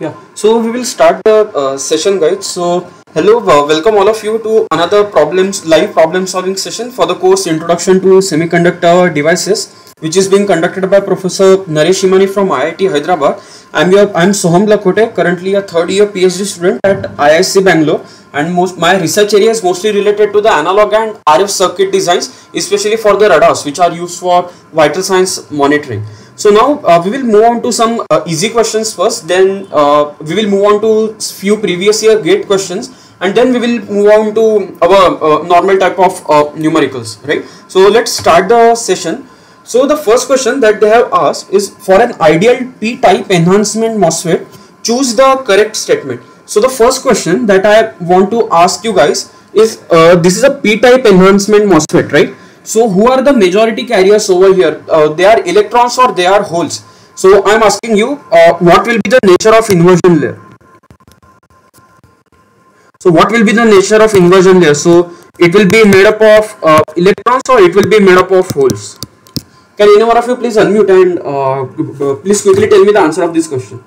Yeah, so we will start the session, guys. So, hello, welcome all of you to another live problem solving session for the course Introduction to Semiconductor Devices, which is being conducted by Professor Naresh Imani from IIT Hyderabad. I'm Soham Lakhote, currently a third year PhD student at IISc Bangalore, and my research area is mostly related to the analog and RF circuit designs, especially for the radars, which are used for vital signs monitoring. So now we will move on to some easy questions first, then we will move on to few previous year GATE questions, and then we will move on to our normal type of numericals, right? So let's start the session. So the first question that they have asked is, for an ideal P-type enhancement MOSFET, choose the correct statement. So the first question that I want to ask you guys is, this is a P-type enhancement MOSFET, right? So who are the majority carriers over here? They are electrons or they are holes? So I am asking you, what will be the nature of inversion layer? So what will be the nature of inversion layer? So it will be made up of electrons or it will be made up of holes? Can any one of you please unmute and please quickly tell me the answer of this question?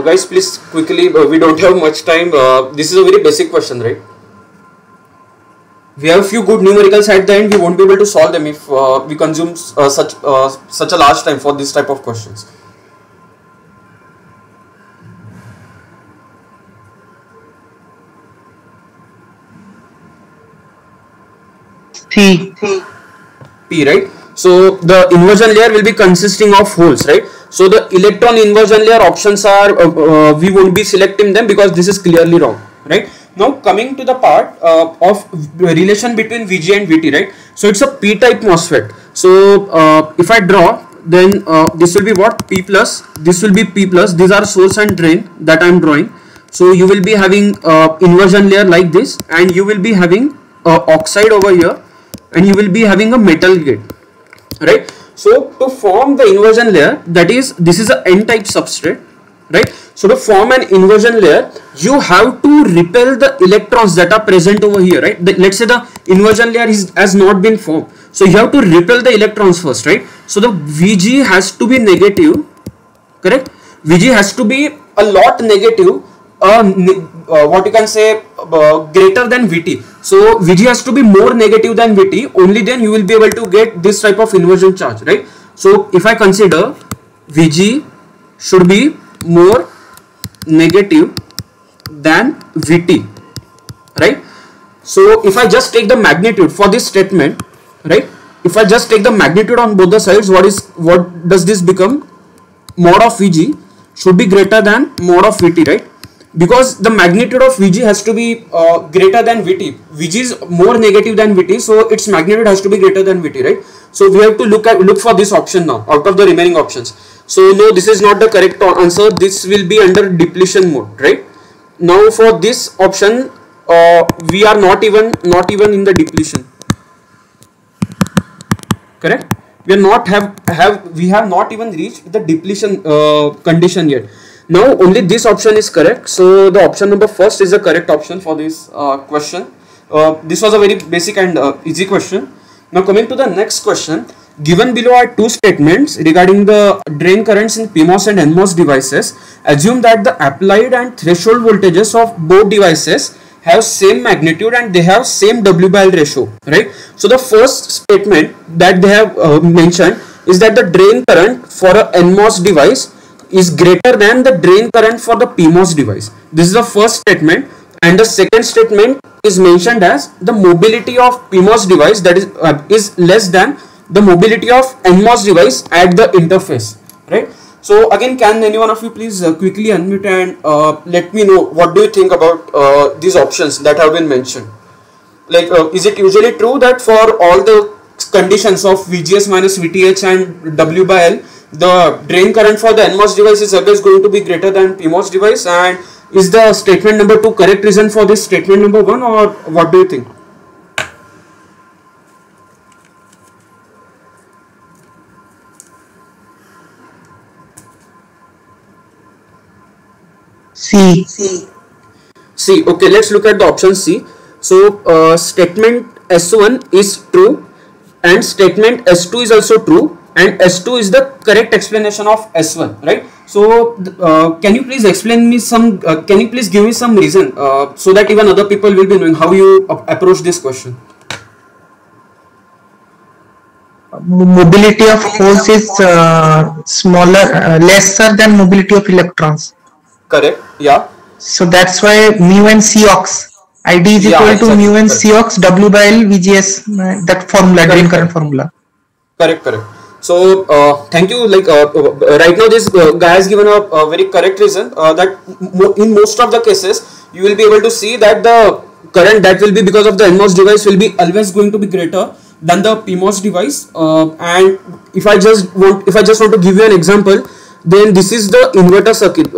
Guys, please quickly, we don't have much time. This is a very basic question, right? We have a few good numericals at the end. We won't be able to solve them if we consume such a large time for this type of questions. P, right? So the inversion layer will be consisting of holes, right? So the electron inversion layer options are, we won't be selecting them because this is clearly wrong, right? Now coming to the part of relation between VG and VT, right? So it's a P-type MOSFET. So if I draw, then this will be what? P plus, this will be P plus. These are source and drain that I am drawing. So you will be having inversion layer like this, and you will be having oxide over here, and you will be having a metal gate, right? So to form the inversion layer, that is, this is a N-type substrate, right? So to form an inversion layer, you have to repel the electrons that are present over here, right? Let's say the inversion layer has not been formed, so you have to repel the electrons first, right? So the VG has to be negative, correct? VG has to be a lot negative, what you can say, greater than VT. So VG has to be more negative than VT, only then you will be able to get this type of inversion charge, right? So if I consider VG should be more negative than VT, right? So if I just take the magnitude for this statement, right? If I just take the magnitude on both the sides, what does this become? Mod of VG should be greater than mod of VT, right? Because the magnitude of VG has to be greater than VT. VG is more negative than VT, so its magnitude has to be greater than VT, right? So we have to look for this option now out of the remaining options. So no, this is not the correct answer. This will be under depletion mode, right? Now for this option, we are not even in the depletion. Correct? We have not even reached the depletion condition yet. Now only this option is correct. So the option number first is the correct option for this question. This was a very basic and easy question. Now coming to the next question. Given below are two statements regarding the drain currents in PMOS and NMOS devices. Assume that the applied and threshold voltages of both devices have same magnitude and they have same W/L ratio, right? So the first statement that they have mentioned is that the drain current for a NMOS device is greater than the drain current for the PMOS device. This is the first statement, and the second statement is mentioned as the mobility of PMOS device that is less than the mobility of NMOS device at the interface, right? So again, can any one of you please quickly unmute and let me know what do you think about these options that have been mentioned? Like, is it usually true that for all the conditions of VGS minus VTH and W/L, the drain current for the NMOS device is always going to be greater than PMOS device? And is the statement number 2 correct reason for this statement number 1, or what do you think? C. C. Okay, let's look at the option C. So statement S1 is true and statement S2 is also true, and S2 is the correct explanation of S1, right? So can you please explain me some, can you please give me some reason so that even other people will be knowing how you approach this question? Mobility of holes is smaller, lesser than mobility of electrons. Correct, yeah. So that's why mu and Cox. ID is equal to mu and Cox W by L VGS. That formula, drain current formula. Correct. So thank you. Like right now, this guy has given a very correct reason that in most of the cases you will be able to see that the current that will be because of the NMOS device will be always going to be greater than the PMOS device. And if I just want to give you an example, then this is the inverter circuit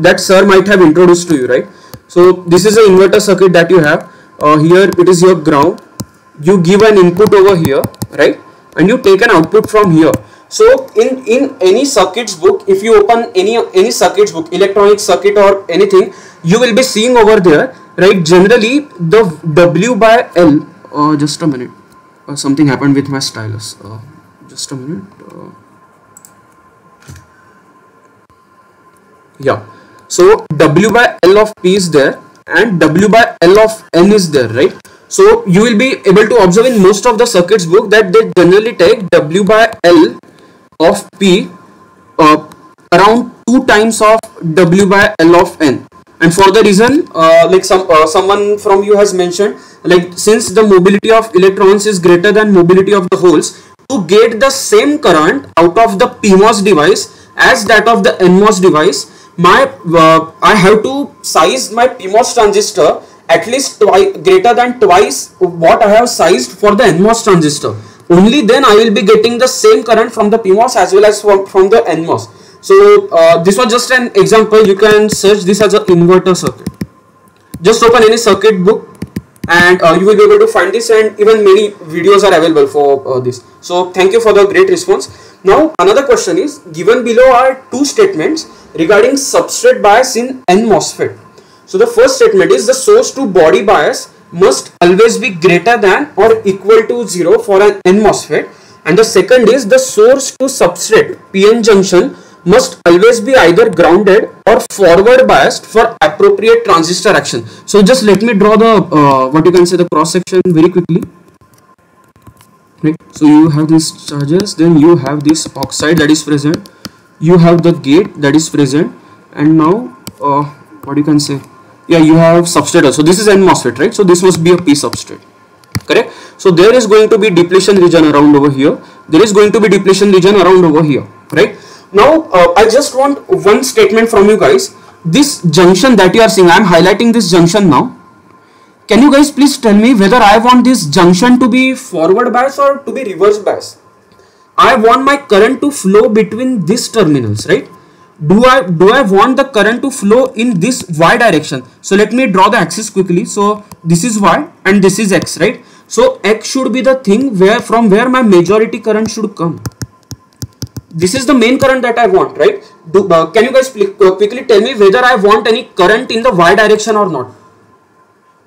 that sir might have introduced to you, right? So this is an inverter circuit that you have. Here it is your ground. You give an input over here, right? And you take an output from here. So in any circuits book, if you open any circuits book, electronic circuit or anything, you will be seeing over there, right? Generally the W by L. Just a minute. Something happened with my stylus. Just a minute. Yeah. So W by L of P is there and W by L of N is there, right? So you will be able to observe in most of the circuits book that they generally take W by L of P around 2 times of W by L of N. And for the reason like someone from you has mentioned, like since the mobility of electrons is greater than mobility of the holes, to get the same current out of the PMOS device as that of the NMOS device, I have to size my PMOS transistor at least greater than twice what I have sized for the NMOS transistor. Only then I will be getting the same current from the PMOS as well as from the NMOS. So this was just an example. You can search this as an inverter circuit. Just open any circuit book and you will be able to find this, and even many videos are available for this. So thank you for the great response. Now another question is, given below are 2 statements regarding substrate bias in N MOSFET. So the first statement is the source to body bias must always be greater than or equal to 0 for an N MOSFET, and the second is the source to substrate PN junction must always be either grounded or forward biased for appropriate transistor action. So just let me draw the what you can say the cross section very quickly. Right. So you have these charges, then you have this oxide that is present, you have the gate that is present, and now what you can say, yeah, you have substrate also. This is N MOSFET, right? So this must be a P substrate, correct? So there is going to be depletion region around over here, there is going to be depletion region around over here, right? Now I just want one statement from you guys. This junction that you are seeing, I am highlighting this junction now. Can you guys please tell me whether I want this junction to be forward bias or to be reverse bias? I want my current to flow between these terminals, right? Do I want the current to flow in this Y direction? So let me draw the axis quickly. So this is Y and this is X, right? So X should be the thing from where my majority current should come. This is the main current that I want, right? Can you guys quickly tell me whether I want any current in the Y direction or not?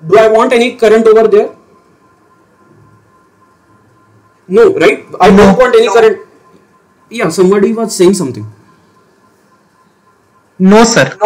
Do I want any current over there? No, right? I don't want any current. Yeah, somebody was saying something. No, sir.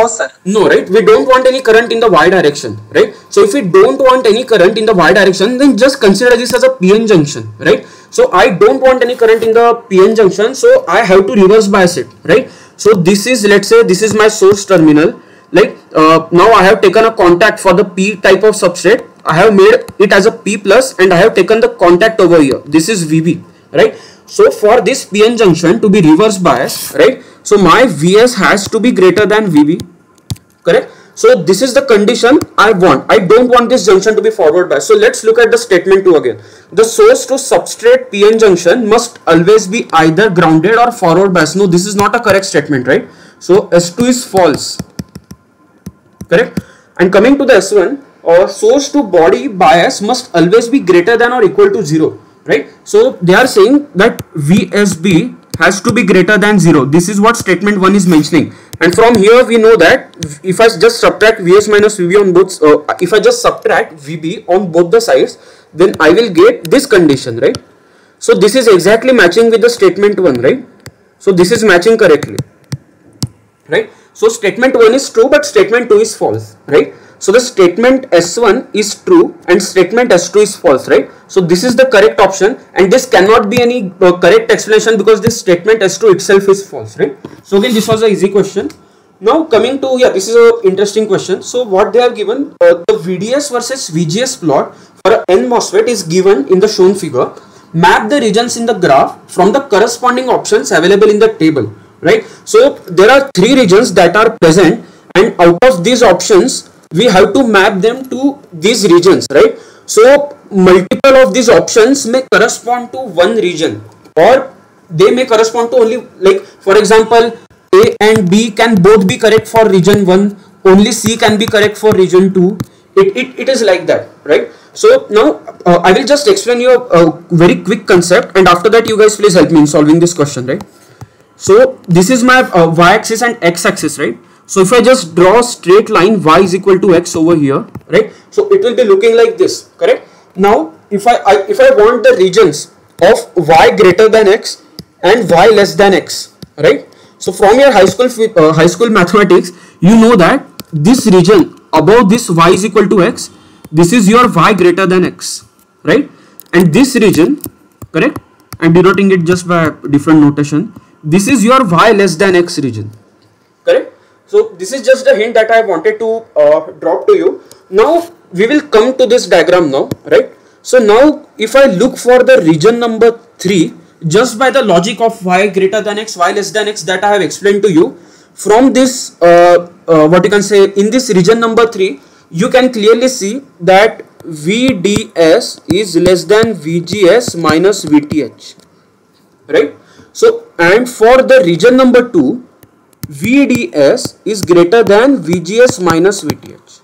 No, right? We don't want any current in the Y direction, right? So if we don't want any current in the Y direction, then just consider this as a PN junction, right? So I don't want any current in the PN junction, so I have to reverse bias it, right? So this is, let's say this is my source terminal. Like now I have taken a contact for the P type of substrate. I have made it as a P plus and I have taken the contact over here. This is VB, right? So for this PN junction to be reverse bias, right? So my Vs has to be greater than VB, correct? So this is the condition I want. I don't want this junction to be forward bias. So let's look at the statement 2 again. The source to substrate PN junction must always be either grounded or forward bias. No, this is not a correct statement, right? So S2 is false, correct? And coming to the S1, source to body bias must always be greater than or equal to 0, right? So they are saying that VSB has to be greater than 0. This is what statement 1 is mentioning, And from here we know that if I just subtract Vs minus Vb on both, if I just subtract Vb on both the sides, then I will get this condition, right? So this is exactly matching with the statement 1, right? So this is matching correctly, right? So statement 1 is true, but statement 2 is false, right? So the statement S1 is true and statement S2 is false, right? So this is the correct option, and this cannot be any correct explanation because this statement S2 itself is false, right? So again, this was an easy question. Now coming to, yeah, this is an interesting question. So what they have given, the VDS versus VGS plot for a N MOSFET is given in the shown figure. Map the regions in the graph from the corresponding options available in the table, right? So there are 3 regions that are present, and out of these options we have to map them to these regions, right? So multiple of these options may correspond to one region, or they may correspond to only, like for example, A and B can both be correct for region 1, only C can be correct for region 2. It is like that, right? So now I will just explain you a very quick concept, and after that you guys please help me in solving this question, right? So this is my y-axis and x-axis, right? So if I just draw a straight line, y is equal to x over here, right? So it will be looking like this, correct? Now if I want the regions of y greater than x and y less than x, right? So from your high school mathematics, you know that this region above this y is equal to x, this is your y greater than x, right? And this region, correct? I'm denoting it just by different notation. This is your y less than x region, correct? So this is just a hint that I wanted to drop to you. Now we will come to this diagram now, right? So now if I look for the region number 3, just by the logic of y greater than x, y less than x that I have explained to you, from this what you can say, in this region number 3, you can clearly see that VDS is less than VGS minus VTH, right? So and for the region number 2, VDS is greater than VGS minus VTH.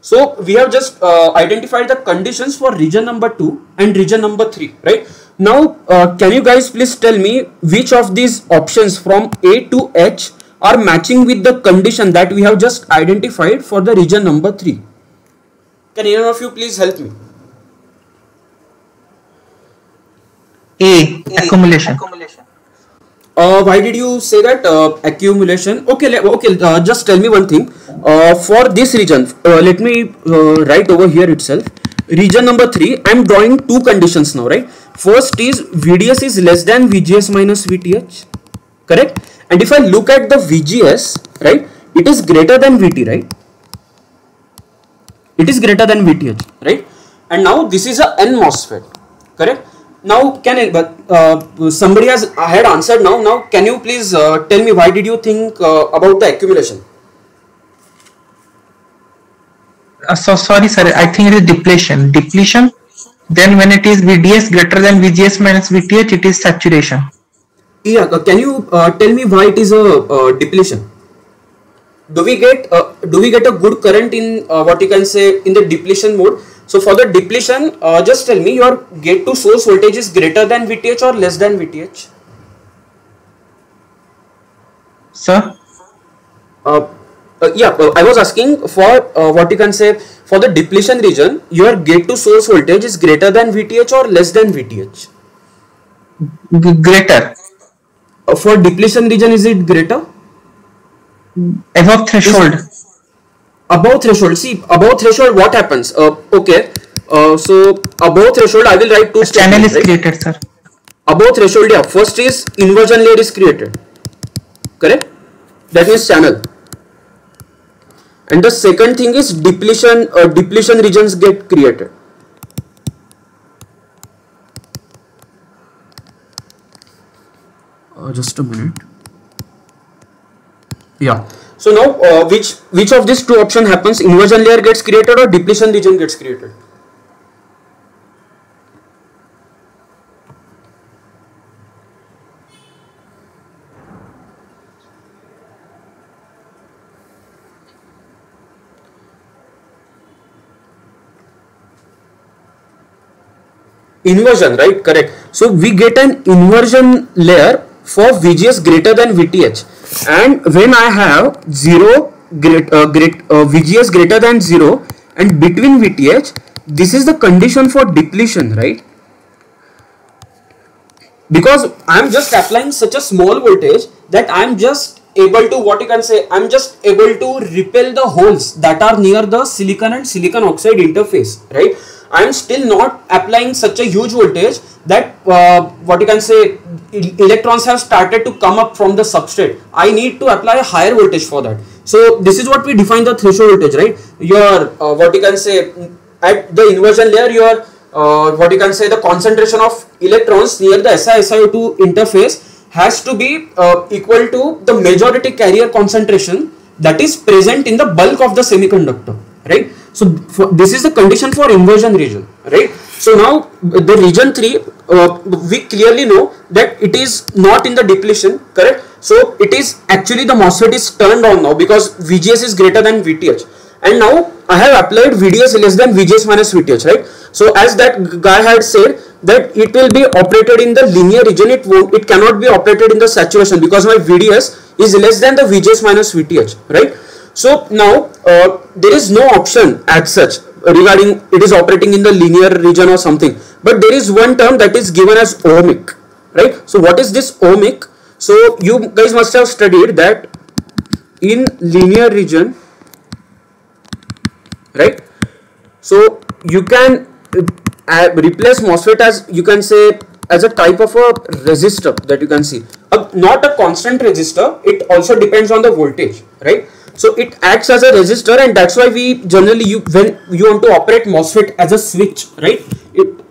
So we have just identified the conditions for region number 2 and region number 3, right? Now can you guys please tell me which of these options from A to H are matching with the condition that we have just identified for the region number 3? Can any of you please help me? A, accumulation. Why did you say that accumulation? Okay, just tell me one thing. For this region, let me write over here itself. Region number 3, I am drawing 2 conditions now, right? First is VDS is less than VGS minus VTH, correct? And if I look at the VGS, right, it is greater than VT, right? It is greater than VTH, right? And now this is a N MOSFET, correct? Now somebody has had answered now. Now can you please tell me why did you think about the accumulation? So sorry sir, I think it is depletion. Depletion. Then when it is VDS greater than VGS minus VTH, it is saturation. Yeah, can you tell me why it is a depletion? Do we get a good current in what you can say in the depletion mode? So for the depletion, just tell me your gate to source voltage is greater than VTH or less than VTH? Sir? I was asking for what you can say for the depletion region, your gate to source voltage is greater than VTH or less than VTH? Greater. For depletion region, is it greater? Above threshold. Above threshold. See, above threshold, what happens? Okay. So above threshold, I will write 2 statements. Channel is right? created, sir. Above threshold, yeah. First is inversion layer is created. Correct? That means channel. And the second thing is depletion. Depletion regions get created. Just a minute. Yeah. So now which of these 2 options happens? Inversion layer gets created or depletion region gets created? Inversion, right? Correct. So we get an inversion layer for VGS greater than VTH, and when I have VGS greater than 0 and between VTH, this is the condition for depletion, right? Because I'm just applying such a small voltage that I'm just able to, what you can say, I'm just able to repel the holes that are near the silicon and silicon oxide interface, right? I'm still not applying such a huge voltage that what you can say, electrons have started to come up from the substrate. I need to apply a higher voltage for that. So this is what we define the threshold voltage, right? Your what you can say, at the inversion layer, your what you can say, the concentration of electrons near the Si-SiO2 interface has to be equal to the majority carrier concentration that is present in the bulk of the semiconductor, right? So this is the condition for inversion region, right? So now the region 3, we clearly know that it is not in the depletion, correct? So it is actually, the MOSFET is turned on now because VGS is greater than VTH, and now I have applied VDS less than VGS minus VTH, right? So as that guy had said that it will be operated in the linear region, it cannot be operated in the saturation because my VDS is less than the VGS minus VTH, right? So now there is no option as such regarding it is operating in the linear region or something, but there is one term that is given as ohmic, right? So what is this ohmic? So you guys must have studied that in linear region, right? So you can replace MOSFET as, you can say, as a type of a resistor that you can see, not a constant resistor. It also depends on the voltage, right? So it acts as a resistor, and that's why we generally, when you want to operate MOSFET as a switch, right,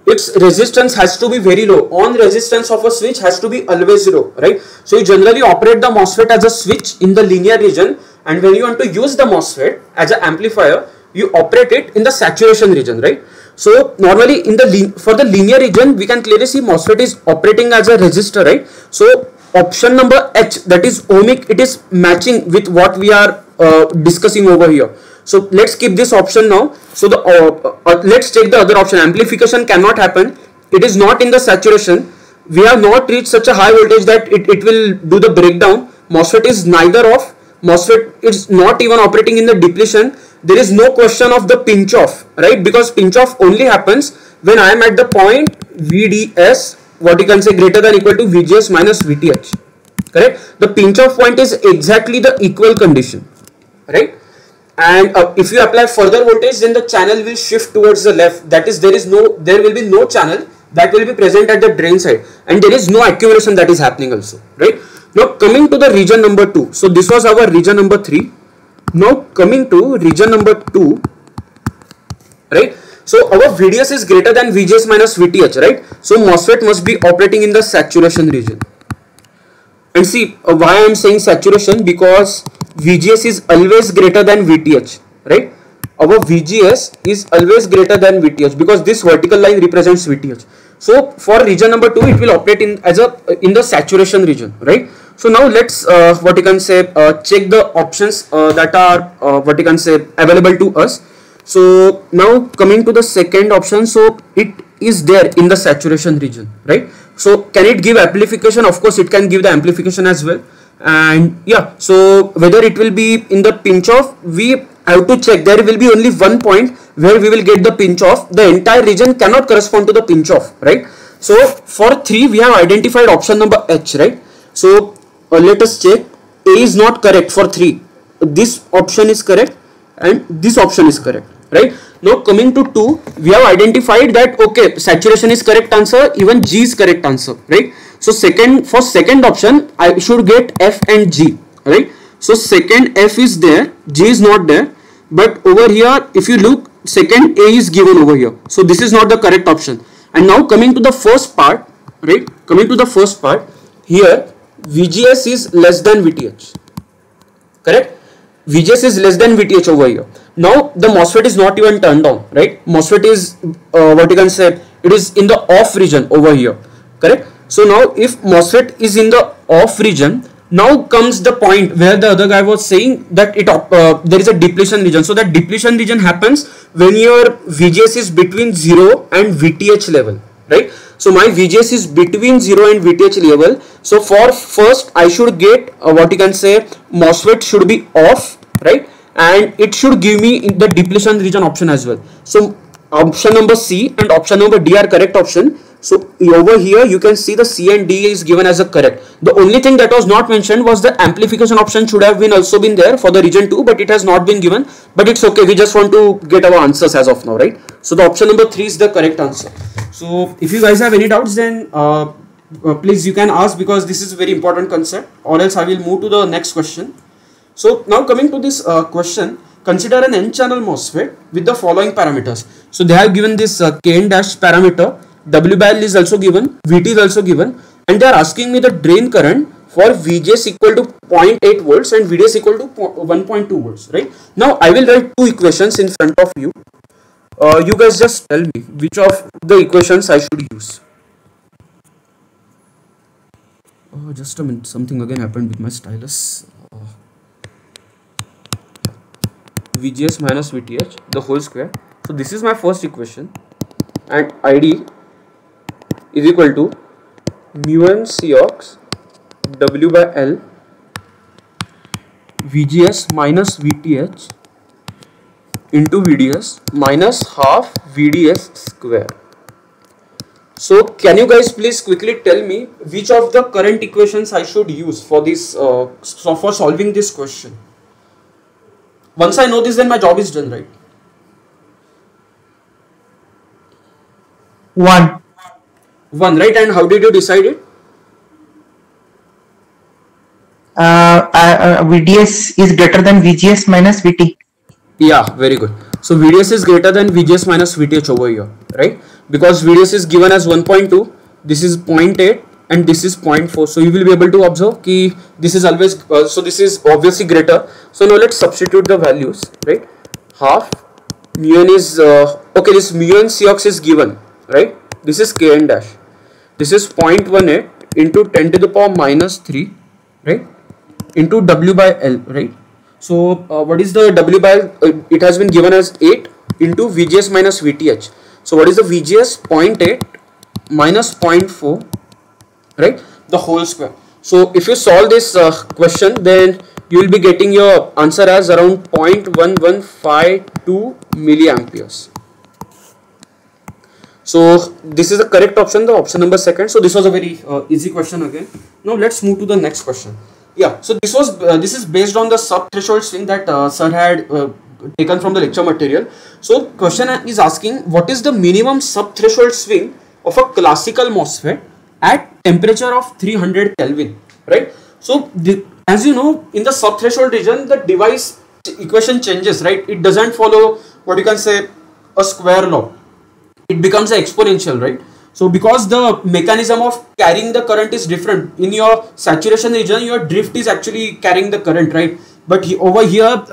its resistance has to be very low. On resistance of a switch has to be always low, right? So you generally operate the MOSFET as a switch in the linear region, and when you want to use the MOSFET as an amplifier, you operate it in the saturation region, right? So normally in the for the linear region, we can clearly see MOSFET is operating as a resistor, right? So option number H, that is ohmic, it is matching with what we are discussing over here. So let's keep this option now. So the let's take the other option. Amplification cannot happen. It is not in the saturation. We have not reached such a high voltage that it will do the breakdown. MOSFET is neither off. MOSFET is not even operating in the depletion. There is no question of the pinch off, right? Because pinch off only happens when I am at the point VDS, what you can say, greater than equal to VGS minus VTH, correct? The pinch off point is exactly the equal condition, right? And if you apply further voltage, then the channel will shift towards the left. That is, there will be no channel that will be present at the drain side, and there is no accumulation that is happening also, right? Now coming to the region number 2. So this was our region number 3. Now coming to region number 2, right? So our VDS is greater than VGS minus VTH, right? So MOSFET must be operating in the saturation region. And see why I am saying saturation, because VGS is always greater than VTH, right? Our VGS is always greater than VTH because this vertical line represents VTH. So for region number 2, it will operate in the saturation region, right? So now let's what you can say, check the options that are what you can say available to us. So now coming to the second option, so it is there in the saturation region, right? So can it give amplification? Of course it can give the amplification as well. And yeah, so whether it will be in the pinch off, we have to check. There will be only one point where we will get the pinch off. The entire region cannot correspond to the pinch off, right? So for 3 we have identified option number H, right? So let us check. A is not correct for 3. This option is correct and this option is correct, right? Now coming to 2, we have identified that okay, saturation is correct answer, even G is correct answer, right? So for second option, I should get F and G, right? So second F is there, G is not there, but over here if you look, second A is given over here. So this is not the correct option. And now coming to the first part, right? Coming to the first part, here VGS is less than VTH, correct? VGS is less than VTH over here. Now the MOSFET is not even turned on, right? MOSFET is what you can say, it is in the off region over here, correct? So now if MOSFET is in the off region, now comes the point where the other guy was saying that there is a depletion region. So that depletion region happens when your VGS is between 0 and VTH level, right? So my VGS is between 0 and VTH level. So for first I should get what you can say MOSFET should be off, right? And it should give me in the depletion region option as well. So option number C and option number D are correct option. So over here you can see the C and D is given as a correct. The only thing that was not mentioned was the amplification option should have been also been there for the region 2, but it has not been given. But it's okay, we just want to get our answers as of now, right? So the option number 3 is the correct answer. So if you guys have any doubts, then please you can ask, because this is a very important concept, or else I will move to the next question. So now coming to this question, consider an N-channel MOSFET with the following parameters. So they have given this Kn dash parameter, W by L is also given, Vt is also given, and they are asking me the drain current for VGS equal to 0.8 volts and VDS equal to 1.2 volts, right? Now I will write two equations in front of you. You guys just tell me which of the equations I should use. Oh, just a minute, something again happened with my stylus. VGS minus VTH the whole square. So this is my first equation, and ID is equal to mu n Cox W by L VGS minus VTH into VDS minus half VDS square. So can you guys please quickly tell me which of the current equations I should use for this for solving this question? Once I know this, then my job is done, right? One, right? And how did you decide it? VDS is greater than VGS minus VT. Yeah, very good. So VDS is greater than VGS minus VTH over here, right? Because VDS is given as 1.2, this is 0.8 and this is 0.4. So you will be able to observe that this is always, so this is obviously greater. So now let's substitute the values, right? Half mu n is, okay, this mu n Cox is given, right? This is Kn dash. This is 0.18 into 10 to the power minus 3, right? Into W by L, right? So what is the W by L? It has been given as 8 into VGS minus VTH. So what is the VGS? 0.8 minus 0.4, right? The whole square. So if you solve this question, then you will be getting your answer as around 0.1152 milliamperes. So this is the correct option, the option number 2. So this was a very easy question again. Now let's move to the next question. Yeah, so this is based on the sub-threshold swing that sir had taken from the lecture material. So question is asking, what is the minimum sub-threshold swing of a classical MOSFET at temperature of 300 Kelvin, right? So as you know, in the sub-threshold region, the device equation changes, right? It doesn't follow what you can say a square law. It becomes an exponential, right? So because the mechanism of carrying the current is different, in your saturation region your drift is actually carrying the current, right? But over here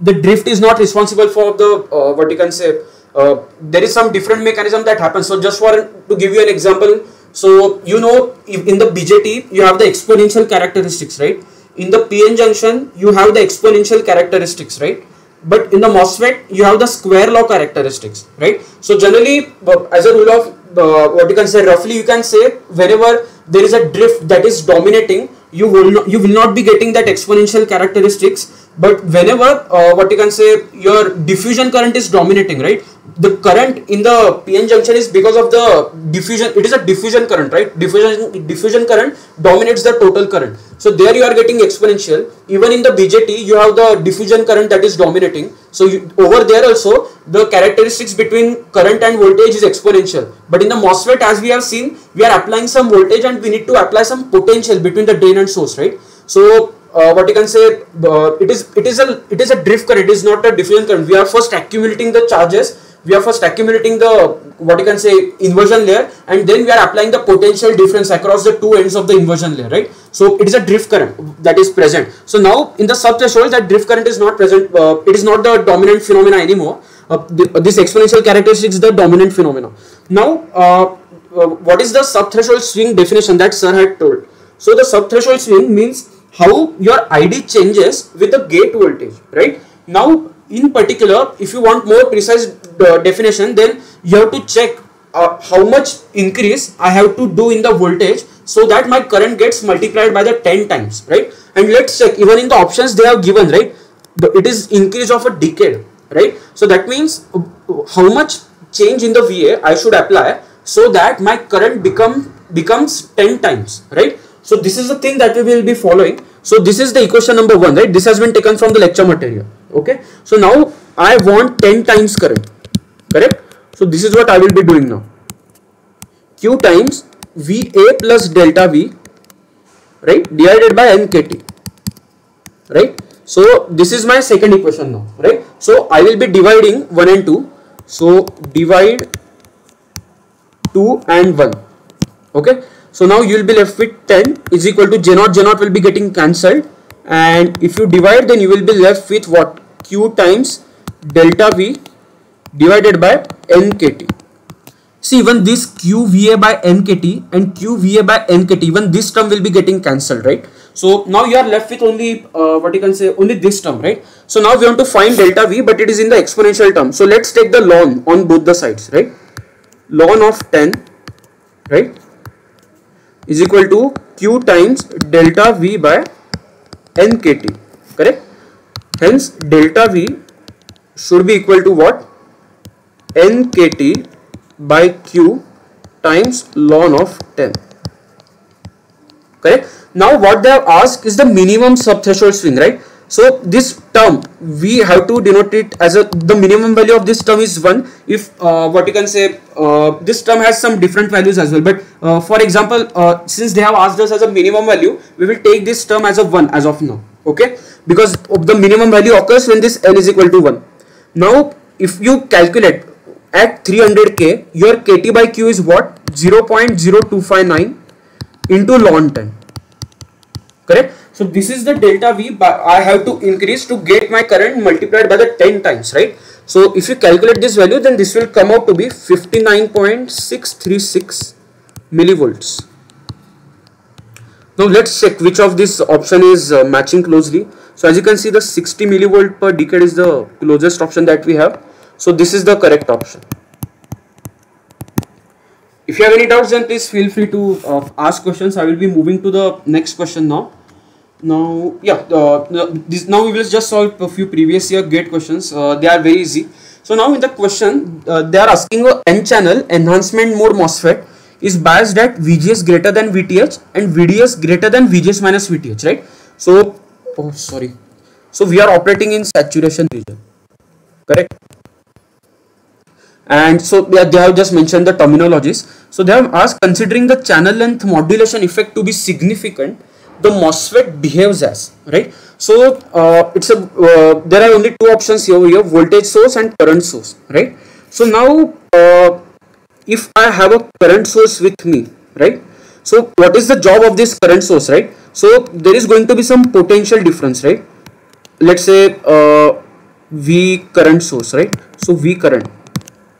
the drift is not responsible for the what you can say there is some different mechanism that happens. So just to give you an example, so you know, in the BJT you have the exponential characteristics, right? In the PN junction you have the exponential characteristics, right? But in the MOSFET you have the square law characteristics, right? So generally, as a rule of what you can say, roughly you can say, wherever there is a drift that is dominating, you will not be getting that exponential characteristics. But whenever what you can say, your diffusion current is dominating, right? The current in the PN junction is because of the diffusion. It is a diffusion current, right? Diffusion current dominates the total current. So there you are getting exponential. Even in the BJT you have the diffusion current that is dominating. So over there also the characteristics between current and voltage is exponential. But in the MOSFET, as we have seen, we are applying some voltage and we need to apply some potential between the drain and source, right? So what you can say, it is a drift current. It is not a diffusion current. We are first accumulating the charges. We are first accumulating the what you can say inversion layer, and then we are applying the potential difference across the two ends of the inversion layer, right? So it is a drift current that is present. So now in the sub-threshold, that drift current is not present. It is not the dominant phenomena anymore. This exponential characteristic is the dominant phenomena. Now what is the sub-threshold swing definition that sir had told? So the sub-threshold swing means how your ID changes with the gate voltage, right? Now in particular, if you want more precise definition, then you have to check how much increase I have to do in the voltage so that my current gets multiplied by the 10 times, right? And let's check, even in the options they have given, right, it is increase of a decade, right? So that means how much change in the VA I should apply so that my current becomes 10 times, right? So this is the thing that we will be following. So this is the equation number 1, right? This has been taken from the lecture material. Okay, so now I want 10 times current, correct? So this is what I will be doing now. Q times VA plus delta V, right, divided by NKT, right? So this is my second equation now, right? So I will be dividing 1 and 2. So divide 2 and 1. Okay, so now you will be left with 10 is equal to J0 will be getting cancelled, and if you divide, then you will be left with what? Q times delta V divided by NKT. See, even this QVA by NKT and QVA by NKT, even this term will be getting cancelled, right? So now you are left with only what you can say, only this term, right? So now we want to find delta V, but it is in the exponential term. So let's take the ln on both the sides, right? Ln of 10, right, is equal to Q times delta V by NKT, correct? Hence delta V should be equal to what? NKT by Q times ln of 10, correct? Now what they have asked is the minimum subthreshold swing, right? So this term we have to denote it as the minimum value of this term is 1 if what you can say this term has some different values as well, but for example since they have asked us as a minimum value, we will take this term as a 1 as of now, okay, because the minimum value occurs when this n is equal to 1. Now if you calculate at 300k, your KT by Q is what? 0.0259 into ln 10, correct? So this is the delta V I have to increase to get my current multiplied by the 10 times, right? So if you calculate this value, then this will come out to be 59.636 millivolts. Now let's check which of this option is matching closely. So as you can see, the 60 millivolt per decade is the closest option that we have. So this is the correct option. If you have any doubts, then please feel free to ask questions. I will be moving to the next question now. Now, yeah, now we will just solve a few previous year GATE questions. They are very easy. So now in the question, they are asking a N-channel enhancement mode MOSFET is biased at VGS greater than VTH and VDS greater than VGS minus VTH, right? So, so we are operating in saturation region, correct? And so they have just mentioned the terminologies. So they have asked, considering the channel length modulation effect to be significant, the MOSFET behaves as, right? So there are only two options here, voltage source and current source, right? So now if I have a current source with me, right? So what is the job of this current source, right? So there is going to be some potential difference, right? Let's say V current source, right? So V current,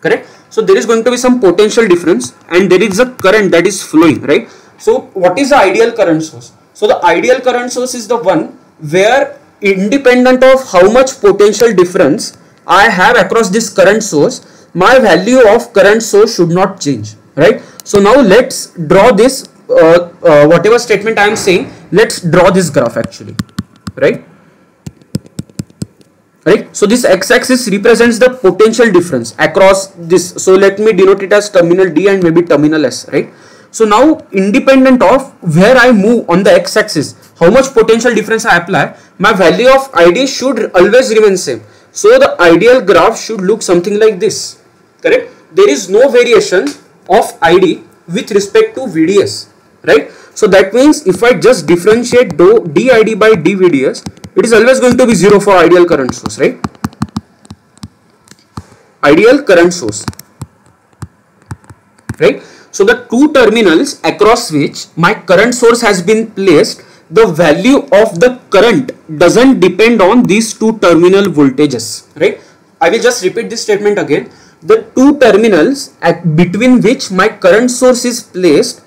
correct? So there is going to be some potential difference and there is a current that is flowing, right? So what is the ideal current source? So the ideal current source is the one where, independent of how much potential difference I have across this current source, my value of current source should not change, right? So now let's draw this whatever statement I am saying, let's draw this graph actually, right? Right, so this x-axis represents the potential difference across this. So let me denote it as terminal D and maybe terminal S, right? So now, independent of where I move on the x-axis, how much potential difference I apply, my value of ID should always remain same. So the ideal graph should look something like this, correct? There is no variation of ID with respect to VDS, right? So that means if I just differentiate dID by dVDS, it is always going to be 0 for ideal current source, right? Ideal current source, right? So the two terminals across which my current source has been placed, the value of the current doesn't depend on these two terminal voltages, right? I will just repeat this statement again. The two terminals between which my current source is placed,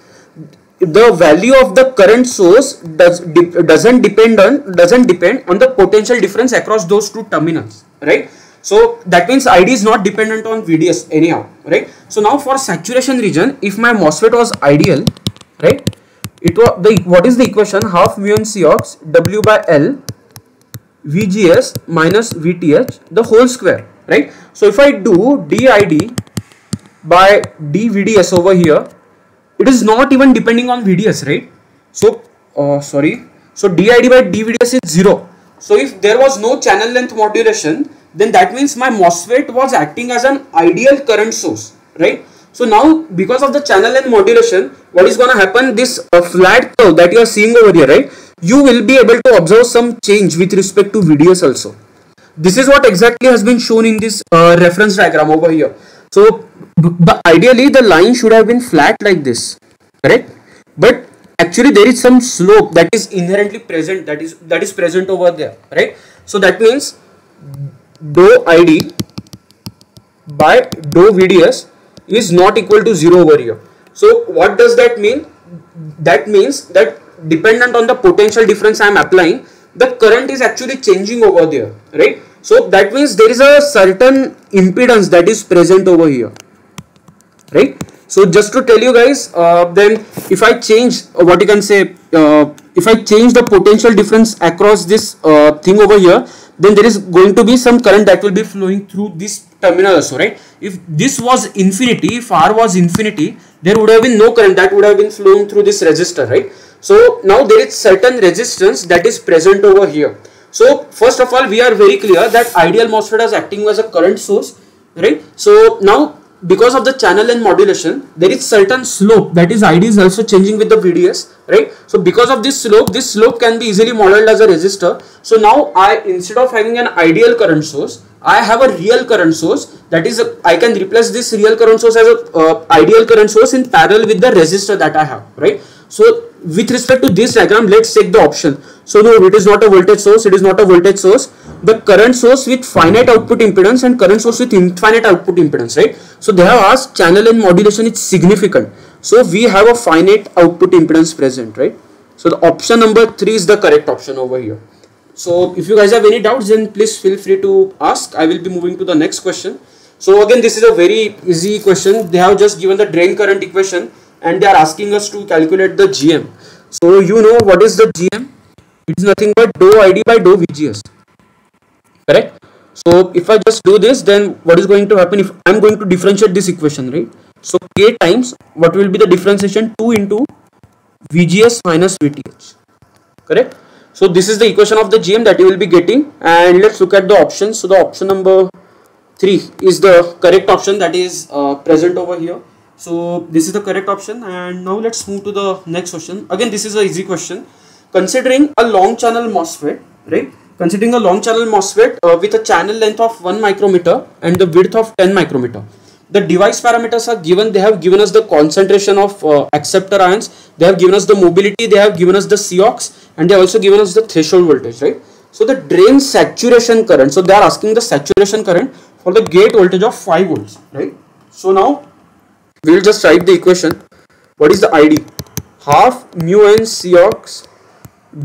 the value of the current source doesn't depend on the potential difference across those two terminals, right? So that means ID is not dependent on VDS anyhow, right? So now for saturation region, if my MOSFET was ideal, right, it was what is the equation? Half mu n Cox W by L VGS minus VTH the whole square, right? So if I do dID by dVDS over here, it is not even depending on VDS, right? So so dID by dVDS is 0. So if there was no channel length modulation, then that means my MOSFET was acting as an ideal current source, right? So now because of the channel length modulation, what is going to happen? This flat curve that you are seeing over here, right? You will be able to observe some change with respect to VDS also. This is what exactly has been shown in this reference diagram over here. So ideally the line should have been flat like this, correct? But actually there is some slope that is inherently present, that is present over there, right? So that means dou ID by dou VDS is not equal to 0 over here. So what does that mean? That means that dependent on the potential difference I am applying, the current is actually changing over there, right? So that means there is a certain impedance that is present over here, right? So just to tell you guys, then if I change what you can say, if I change the potential difference across this thing over here, then there is going to be some current that will be flowing through this terminal also, right? If this was infinity, if R was infinity, there would have been no current that would have been flowing through this resistor, right? So now there is certain resistance that is present over here. So first of all, we are very clear that ideal MOSFET is acting as a current source, right? So now because of the channel length modulation, there is certain slope, that is ID is also changing with the VDS, right? So because of this slope can be easily modeled as a resistor. So now instead of having an ideal current source, I have a real current source, that is I can replace this real current source as a ideal current source in parallel with the resistor that I have, right? So with respect to this diagram, let's take the option. So no, it is not a voltage source, it is not a voltage source. The current source with finite output impedance and current source with infinite output impedance, right? So they have asked channel length modulation is significant. So we have a finite output impedance present, right? So the option number 3 is the correct option over here. So if you guys have any doubts, then please feel free to ask. I will be moving to the next question. So again, this is a very easy question. They have just given the drain current equation and they are asking us to calculate the GM. So you know what is the GM? It is nothing but dou ID by dou VGS, correct? So if I just do this, then what is going to happen if I am going to differentiate this equation, right? So K times what will be the differentiation? 2 into VGS minus VTH, correct? So this is the equation of the GM that you will be getting, and let's look at the options. So the option number 3 is the correct option that is present over here. So this is the correct option, and now let's move to the next question. Again, this is an easy question. Considering a long channel MOSFET, right? Considering a long channel MOSFET with a channel length of 1 micrometer and the width of 10 micrometer. The device parameters are given. They have given us the concentration of acceptor ions. They have given us the mobility. They have given us the Cox, and they have also given us the threshold voltage, right? So the drain saturation current. So they are asking the saturation current for the gate voltage of 5 volts, right? So now we will just write the equation. What is the ID? Half mu n Cox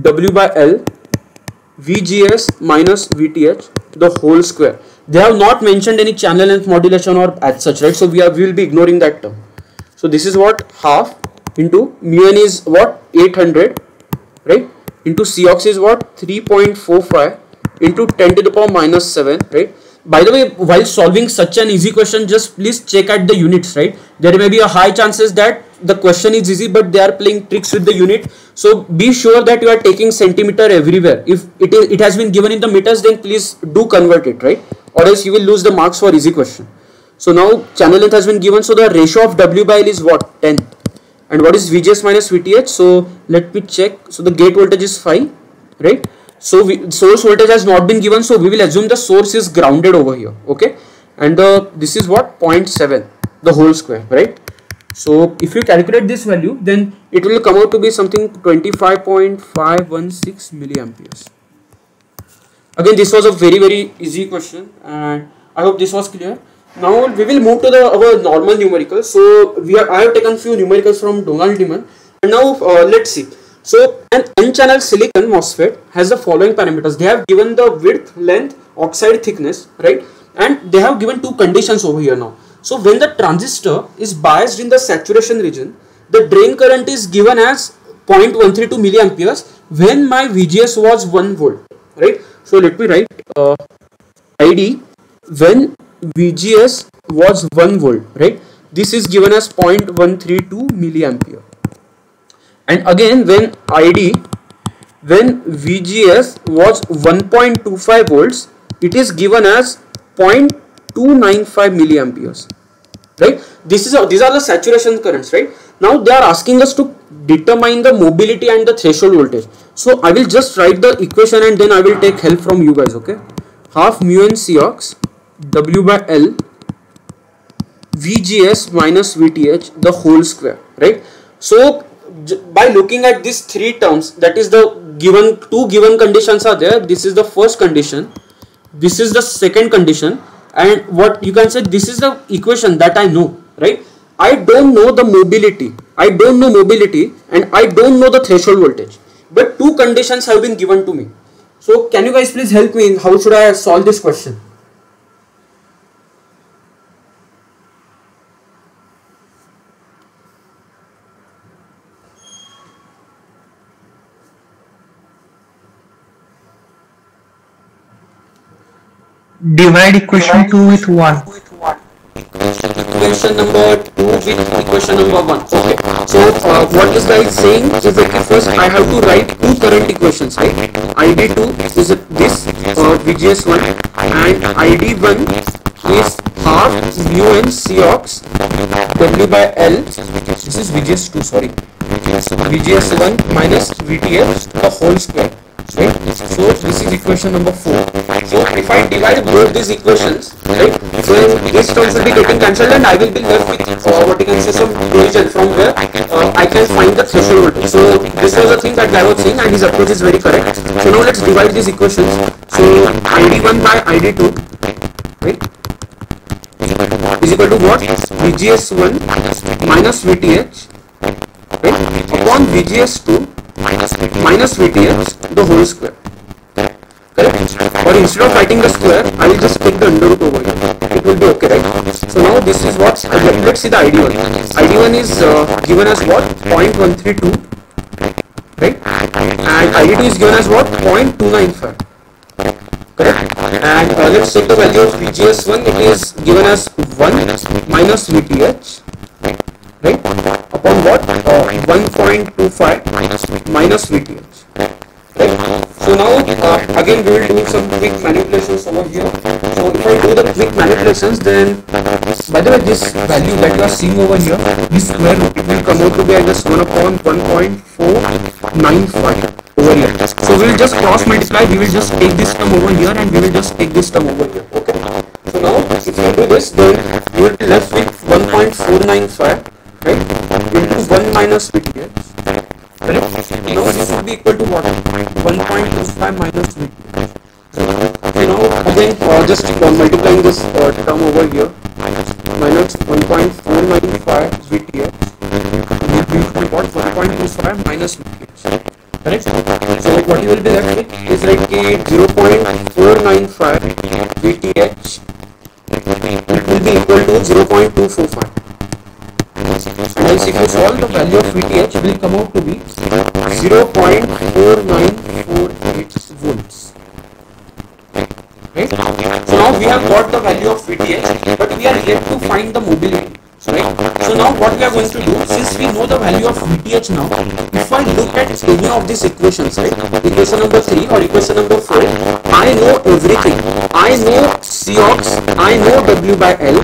W by L VGS minus VTH the whole square. They have not mentioned any channel length modulation or as such, right? So we will be ignoring that term. So this is what half into mu n is what 800, right? Into Cox is what 3.45 into 10 to the power minus 7, right? By the way, while solving such an easy question, just please check at the units, right? There may be a high chances that the question is easy, but they are playing tricks with the unit. So be sure that you are taking centimeter everywhere. If it has been given in the meters, then please do convert it, right? Or else you will lose the marks for easy question. So now channel length has been given. So the ratio of W by L is what? 10. And what is VGS minus VTH? So let me check. So the gate voltage is 5, right? So source voltage has not been given, so we will assume the source is grounded over here, okay? And this is what 0.7 the whole square, right? So if you calculate this value, then it will come out to be something 25.516 milliamperes. Again, this was a very easy question, and I hope this was clear. Now we will move to our normal numericals. So I have taken few numericals from Donald Niemann, and now let's see. So an N-channel silicon MOSFET has the following parameters. They have given the width, length, oxide thickness, right? and they have given two conditions over here now. So when the transistor is biased in the saturation region, the drain current is given as 0.132 milliamperes when my VGS was 1 volt, right? So let me write ID when VGS was 1 volt, right? This is given as 0.132 milliampere. And again when VGS was 1.25 volts, it is given as 0.295 milliamperes, right? These are the saturation currents, right? Now they are asking us to determine the mobility and the threshold voltage. So I will just write the equation and then I will take help from you guys, okay? Half mu n Cox W by L VGS minus VTH the whole square, right? So by looking at these three terms, that is the two given conditions are there. This is the first condition, this is the second condition, and what you can say, this is the equation that I know, right? I don't know the mobility, and I don't know the threshold voltage, but two conditions have been given to me. So can you guys please help me in how should I solve this question? Divide equation 2 with 1. Equation number 2 with equation number 1. Okay. So what this guy is saying is that first I have to write two current equations, right? ID2 is this VGS1 and ID1 is half mu n Cox W by L. This is VGS2, sorry. VGS1 minus VTH the whole square. Right? So this is equation number 4. So if I divide both these equations, right, then this terms will be getting cancelled and I will be left with what you can say some equation from where I can find the threshold voltage. So this was the thing that guy was saying and his approach is very correct. So now let's divide these equations. So ID1 by ID2, right, is equal to what? VGS1 minus VTH, right, upon VGS2 minus VTH the whole square. Correct? Or instead of writing the square, I will just take the under root over here. It will be okay, right? So now this is what, let's see the ID1. ID1 is given as what? 0.132, right? And ID2 is given as what? 0.295. Correct? And let's take the value of VGS1. It is given as 1 minus VTH, right, upon what? 1.25 minus VTH, right? So now again we will do some quick manipulations over here. So if I do the quick manipulations, then by the way this value that you are seeing over here, this square root will come out to be just 1 upon 1.495 over here. So we will just cross multiply, we will just take this term over here and we will just take this term over here, okay? So now if you do this, then you will be left with 1.495, right, into 1 minus VTH, correct? Now this will be equal to what? 1.25 minus VTH. So now again just multiplying this term over here, minus 1.495 VTH will be what? 1.25 minus VTH, correct? So what you will be left with is like 0.495 VTH, it will be equal to 0.245. Hence if you solve the value of VTH, it will come out to be 0.4948 volts. Right? So now we have got the value of VTH, but we are yet to find the mobility. Right? So now what we are going to do, since we know the value of VTH now, if I look at any of these equations, right, equation number 3 or equation number 4, I know everything. I know Cox, I know W by L,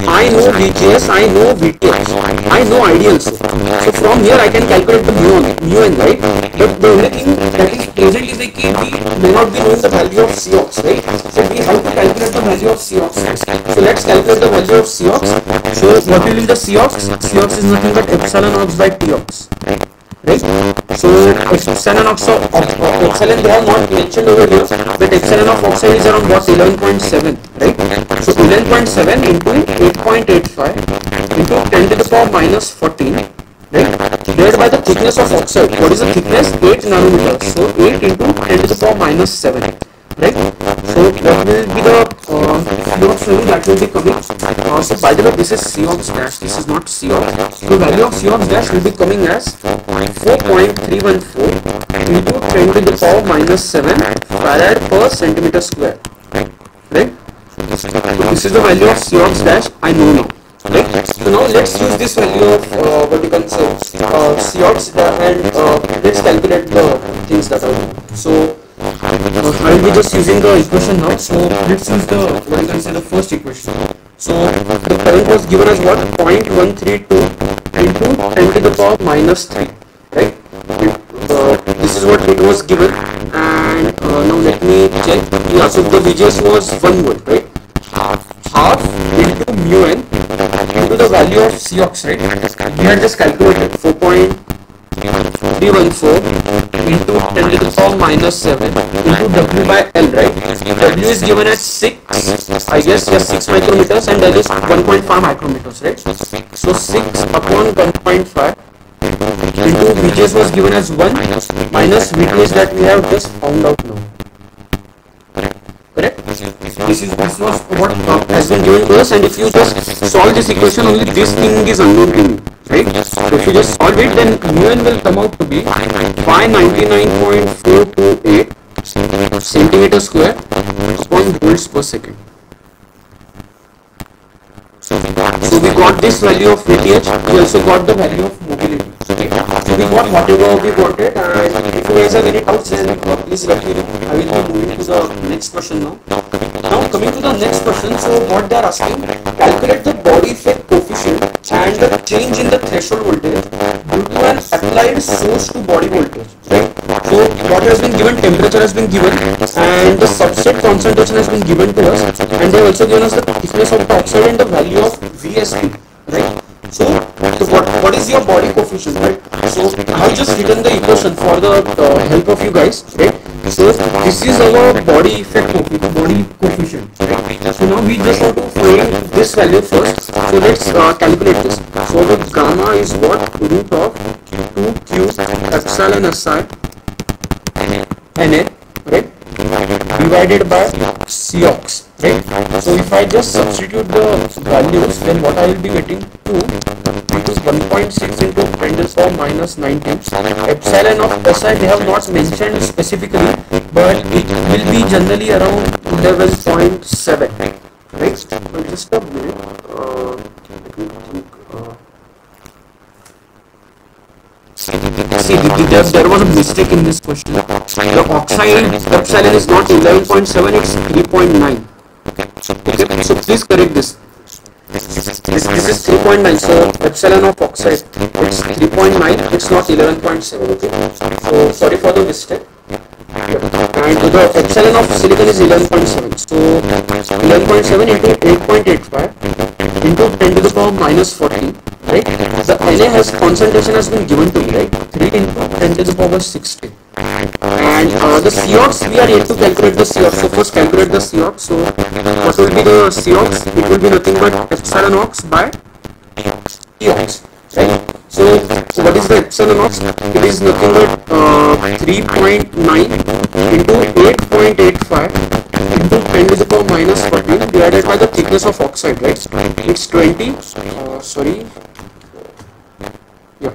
I know VGS, I know VTH, I know ID also. So from here I can calculate the mu n, right? But the only thing that is present is like we may not be knowing the value of Cox, right? So we have to calculate the value of Cox. So let's calculate the value of Cox. So what will be the Cox? Cox is nothing but epsilon ox by Tox, right? So epsilon ox of epsilon they have not mentioned over here, but epsilon of oxide is around what? 11.7, right? So 11.7 into 8.85 into 10 to the power minus 14, right? Divided by the thickness of oxide. What is the thickness? 8 nanometers. So 8 into 10 to the power minus 7, right? So what will be the flow will be coming. So by the way, this is Cox dash. This is not Cox. The value of Cox dash will be coming as 4.314 into 10 to the power minus 7 farad per centimeter square. Right? So this is the value of Cox dash. I know now. Right? So now let's use this value of what you can say Cox and let's calculate the things that are. So I will be just using the equation now. So let's use the what you can say the first equation. So the current was given as what? 0.132 into 10 to the power minus 3. Right? This is what it was given. And now let me check. Yeah, so the VGS was 1 volt, right? Half into mu n into the value of Cox, right? We had just calculated 4.314 into 10 to the power minus 7 into W by L, right? W is given at 6, I guess, yes, 6 micrometers, and L is 1.5 micrometers, right? So 6 upon 1.5 into VGS was given as 1 minus VTS that we have just found out now. Correct? This was what has been given to us, and if you just solve this equation, only this thing is unknown to you, right? So if you just solve it, then mu n will come out to be 599.428 centimeter square upon volts per second. So we got this value of VTH, we also got the value of mobility. Okay. So we got whatever we wanted, and if you guys have any doubts, then please let me know. I will be moving to the next question now. Now coming to the next question, so what they are asking, calculate the body effect coefficient and the change in the threshold voltage due to an applied source to body voltage. Right? So what has been given, temperature has been given, and the substrate concentration has been given to us, and they have also given us the thickness of the oxide and the value of VSP. Right? So what is your body coefficient, right? So I have just written the equation for the help of you guys, right? So this is our body effect coefficient, right? So now we just want to find this value first. So let's calculate this. So the gamma is what? Root of 2q epsilon SI Na, right? Divided by Cox, right? So if I just substitute the values, then what I will be getting 2 into 1.6 into 10 to the power minus 19. Epsilon of SI they have not mentioned specifically, but it will be generally around 11.7, right? So just a minute. See, there was a mistake in this question. The oxide epsilon is not 11.7, it's 3.9. Okay, so please correct this. This is 3.9, so epsilon of oxide it's 3.9, it's not 11.7. Okay, so sorry for the mistake. And the epsilon of silicon is 11.7, so 11.7 into 8.85 into 10 to the power minus 14, right? The Na has concentration has been given to me, right? 3 into 10 to the power 60. And the Cox, we are yet to calculate the Cox. So first calculate the Cox. So what will be the Cox? It will be nothing but epsilon ox by Cox, right? So what is the epsilon ox? It is nothing but 3.9 into 8.85 into 10 to the power minus 14 divided by the thickness of oxide, right? It's 20. Sorry. Yeah.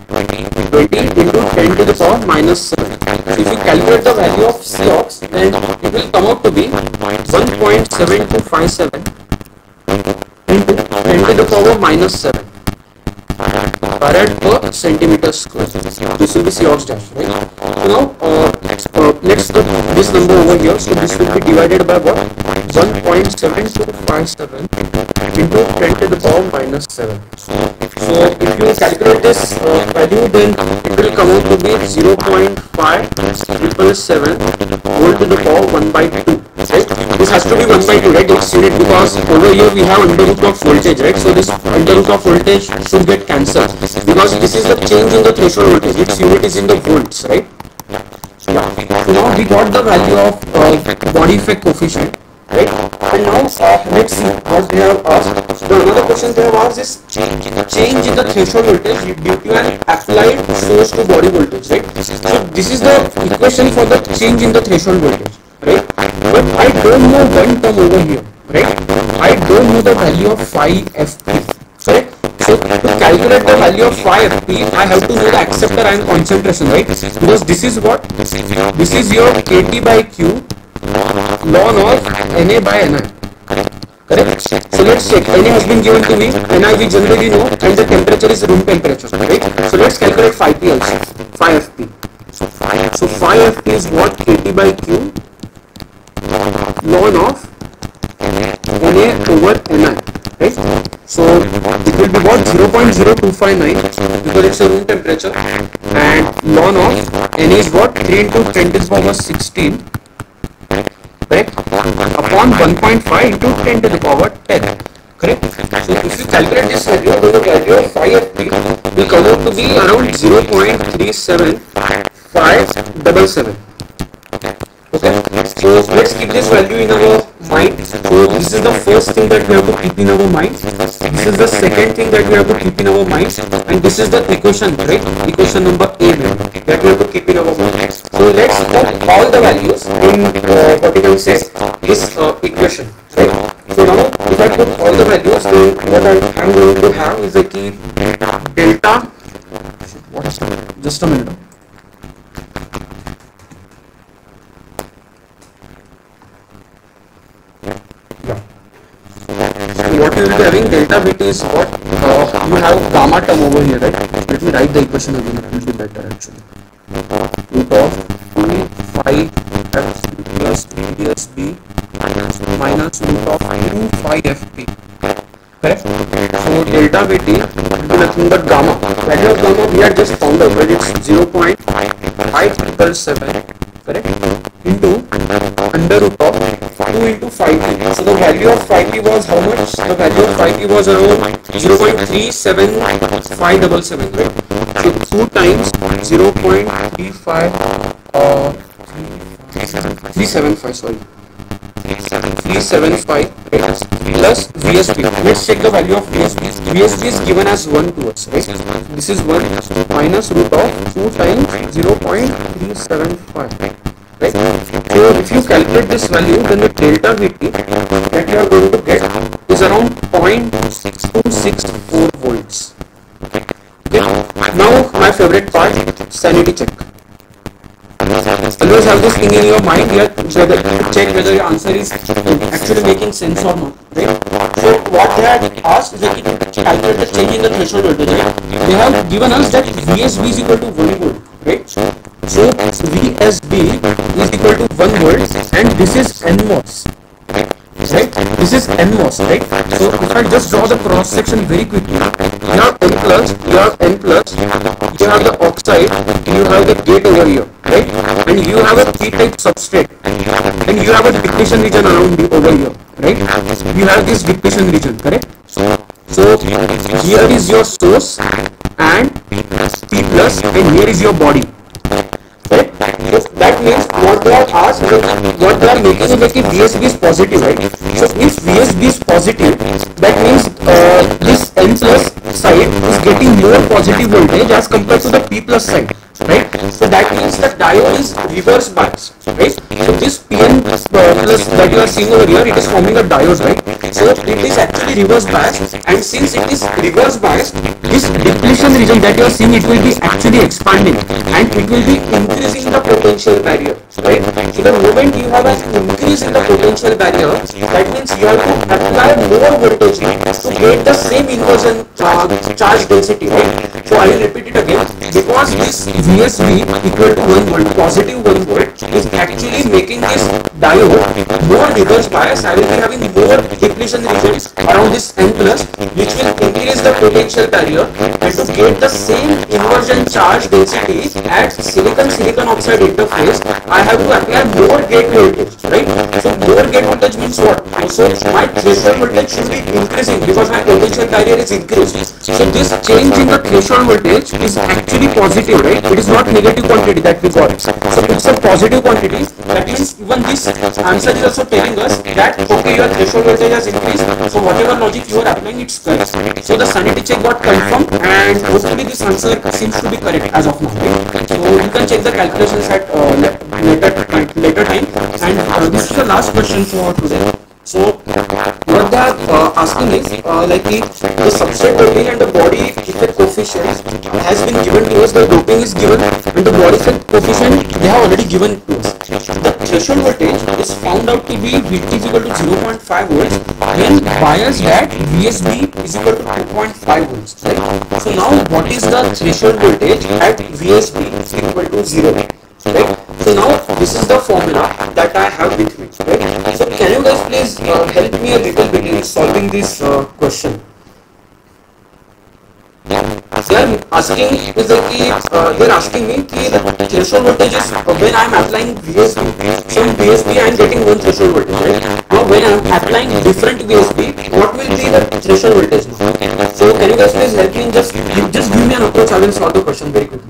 20 into 10 to the power minus 7. So if you calculate the value of Cox, then it will come out to be 1.7257 into 10 to the power minus 7 farad per centimeter square. This will be Cox dash, right? So now let's put this number over here. So this will be divided by what? 1.7257 into 10 to the power minus 7. So if you calculate this value, then it will come out to be 0.577 volt to the power 1 by 2. Right? This has to be 1 by 2, right? It's unit, because over here we have under root of voltage, right? So this under root of voltage should get cancelled, because this is the change in the threshold voltage. Its unit is in the volts, right? Yeah. So now we got the value of body effect coefficient, right? And now let's see what they have asked. The another question they have asked is change in the threshold voltage due to an applied source to body voltage, right? So this is the equation for the change in the threshold voltage, right? But I don't know one term over here, right? I don't know the value of phi fp, correct? So to calculate the value of phi fp, I have to know the acceptor ion concentration, right? Because this is what? This is your kT by q ln of Na by Ni. Correct? So let's check. Na has been given to me, Ni we generally know, and the temperature is room temperature, right? So let's calculate phi p also. Phi fp. So phi fp is what? kT by q ln of Na over Ni, right? So it will be what? 0.0259 because it's a room temperature, and ln of Na is what? 3 into 10 to the power 16, correct? Upon 1.5 into 10 to the power 10, correct? So if you calculate this value, the value of phi fp will come out to be around 0.37577. Okay, so let's keep this value in our mind. So this is the first thing that we have to keep in our mind. This is the second thing that we have to keep in our mind, and this is the equation, right? Equation number A that we have to keep in our mind. So let's put all the values in what you can say this equation, right? So now if I put all the values, then what I'm going to have is a key delta. Just a minute. What you will be having, delta Vt is what? You have gamma term over here, right? Let me write the equation again, it will be better actually. Root of 2 phi f plus p ds b minus root of 2 phi fp. Correct? So delta Vt will be nothing but gamma. Value of gamma we had just found out, right? It's 0.577, correct? Into under root of 2 into 5p. So the value of 5p was how much? The value of 5p was around 0.37577, right? So 2 times 375, sorry. 375 plus VSP. Let's check the value of VSP. VSP is given as 1 to us, right? This is 1 minus root of 2 times 0.375. Right? So if you calculate this value, then the delta Vt that you are going to get is around 0.264 volts. Okay. Now my favorite part, sanity check. Always have this thing in your mind here, to check whether your answer is actually making sense or not. Right? So what they had asked is that to calculate the change in the threshold voltage. Right? They have given us that VSB is equal to 1 volt. Right? So VSB is equal to 1 volt, and this is NMOS, right? This is NMOS, right? So if I just draw the cross section very quickly, you have N plus, you have N plus, you have the oxide, you have the gate over here, right? And you have a P-type substrate, and you have a depletion region around over here, right? You have this depletion region, correct? So here is your source and P plus, and here is your body. Right? So that means what they are asked, what they are making is like if VSB is positive, right? So if VSB is positive, that means this N plus side is getting more positive voltage as compared to the P plus side, right? So that means the diode is reverse biased, right? So this PN plus that you are seeing over here, it is forming a diode, right? So it is actually reverse biased, and since it is reverse biased, this depletion region that you are seeing, it will be actually expanding, and it will be increasing the potential barrier, right? So the moment you have an increase in the potential barrier, that means you have to apply more voltage to get the same inversion charge density, right? So I will repeat it again, because this VSB equal to 1 volt, positive 1 volt, is actually making this diode more reverse bias. I will be having more depletion regions around this N plus, which will increase the potential barrier, and to get the same inversion charge density at silicon oxide interface, I have to apply more gate voltage, right? So more gate voltage means what? So my threshold voltage should be increasing because my potential barrier is increased. So this change in the threshold voltage is actually positive, right? It is not negative quantity that we got. So it's a positive quantity. That means even this answer is also telling us that okay, your threshold voltage has increased. So whatever logic you are applying, it's correct. So the sanity check got confirmed, and hopefully this answer seems to be correct as of now. Right? So you can check the calculations at later time. And this is the last question for today. So what they are asking is like the substrate doping and the body effect coefficient has been given to us. The doping is given and the body effect coefficient they have already given to us. The threshold voltage is found out to be Vt is equal to 0.5 volts when biased at VSB is equal to 2.5 volts. Right? So now what is the threshold voltage at VSB is equal to 0? Right? So now this is the formula that I have with me. Right? So can you guys please help me a little bit in solving this question? They are asking is that they are asking me the threshold voltage is when I am applying VSB. So in VSB I am getting one threshold voltage. Right? Now when I am applying different VSB, what will be the threshold voltage? So can you guys please help me? Just give me an approach. I will solve the question very quickly.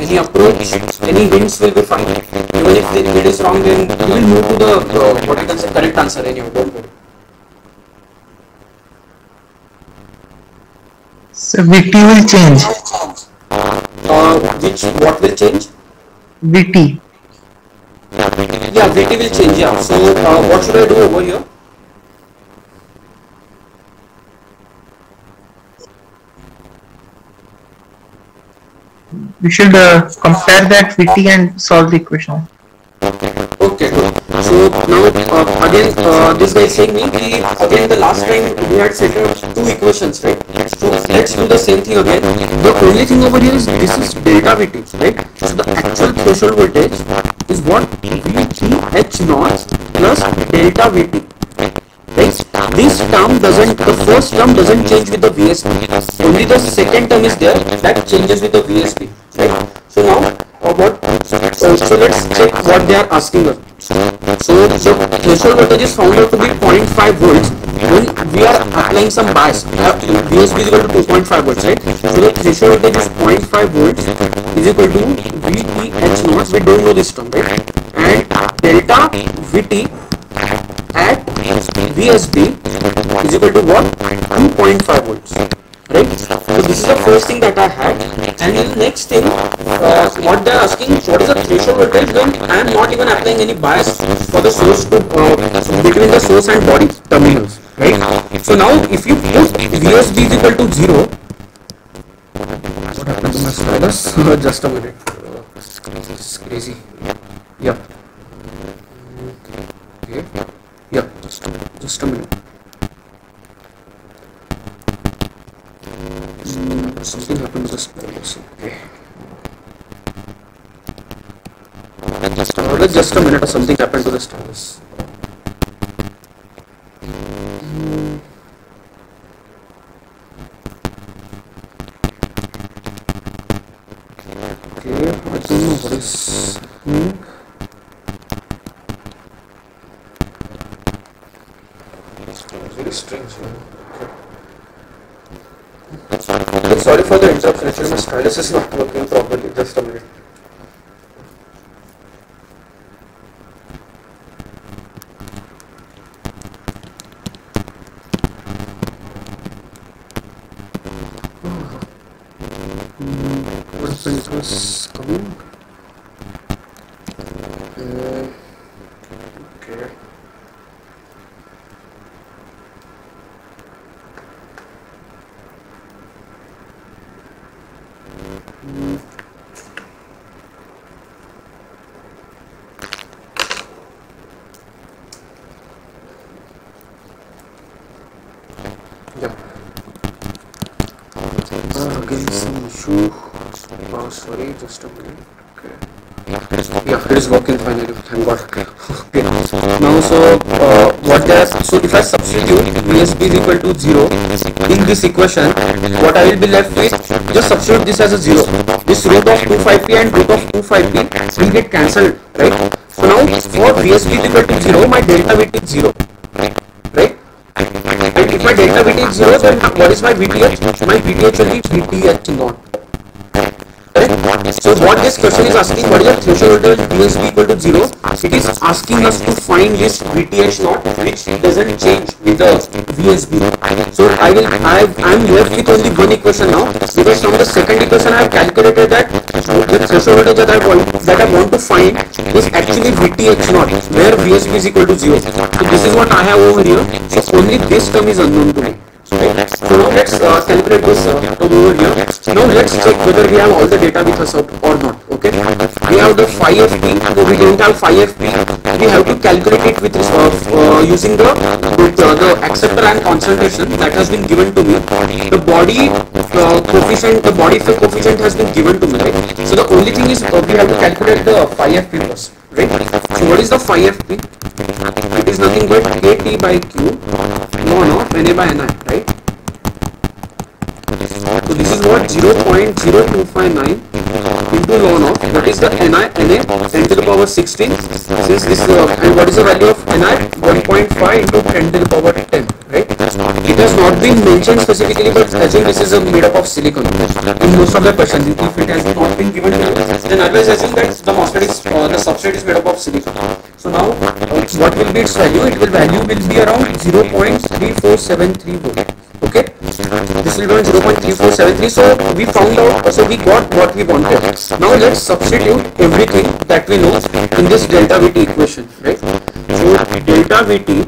Any approach, any hints will be fine. Even if it is wrong, then we will move to the what I can say correct answer anyhow. Don't worry. So Vt will change. What will change? Vt. Yeah, Vt will change. Yeah. So what should I do over here? We should compare that Vt and solve the equation. Okay, good. So now again this guy is saying me again the last time we had set up two equations, right? So let's do the same thing again. The only thing over here is this is delta Vt, right? So the actual threshold voltage is what? Vt H naught plus delta Vt. Right? This term doesn't, the first term doesn't change with the VSB. Only the second term is there that changes with the VSB. Right? So now so let's check what they are asking us. So the threshold voltage is found out to be 0.5 volts when we are applying some bias. VSB is equal to 2.5 volts, right? So the threshold voltage is 0.5 volts is equal to VTH naught. We don't know this term, right? And delta VT at VSB is equal to what? 2.5 volts. Right? So this is the first thing that I had, and then the next thing, what they are asking, what is the threshold voltage when I am not even applying any bias for the source to between the source and body terminals, right? So now if you put VSB is equal to 0, what happened to my stylus? Just a minute. This is crazy. Yeah. Okay. Yeah. Just a minute. Something happened to the stylus. Okay. Just a minute. Something happened to the stylus. Okay, I don't know what is happening. Very strange. Sorry for the interruption. Actually, my stylus is not working properly. Just a minute. What it was coming? Okay. Yeah. Again some issue. Oh, sorry, just a minute. Okay. Yeah, it is working finally. Thank God. Okay. Now, so what does, so if I substitute VSB is equal to 0 in this equation, what I will be left with, just substitute this as a 0. This root of 25p and root of 25p will get cancelled, right? So now for VSB is equal to 0, my delta VT is 0, right? And if my delta VT is 0, then what is my VTH? My VTH will be VTH naught. So what this question is asking, what is the threshold voltage VSB equal to 0? It is asking us to find this VTH naught which doesn't change with the VSB. So I am left with only one equation now, because from the second equation I have calculated that the threshold voltage that I want to find is actually VTH naught, where VSB is equal to 0. So this is what I have over here. So only this term is unknown to me. Right. So now let's calculate this term over here. Now let's check whether we have all the data with us or not. Okay, we have the phi fp, so we don't have phi fp. We have to calculate it with using the acceptor and concentration that has been given to me. The body coefficient, the body effect coefficient has been given to me, right? So the only thing is we have to calculate the phi fp first, right? So what is the phi fp? It is nothing but KT by Q ln of Na by Ni, right? So this is what 0.0259 into ln of, that is the Na 10 to the power 16, since this and what is the value of Ni? 1.5 into 10 to the power 10, right? It has not been mentioned specifically, but assume this is made up of silicon in most of the questions. If it has not been given to you, then always assume that the MOSFET is the substrate is made up of silicon. So now what will be its value? Value will be around 0.3473 volt. Okay, this will be around 0.3473. So we found out, so we got what we wanted. Now let's substitute everything that we know in this delta VT equation, right? So delta VT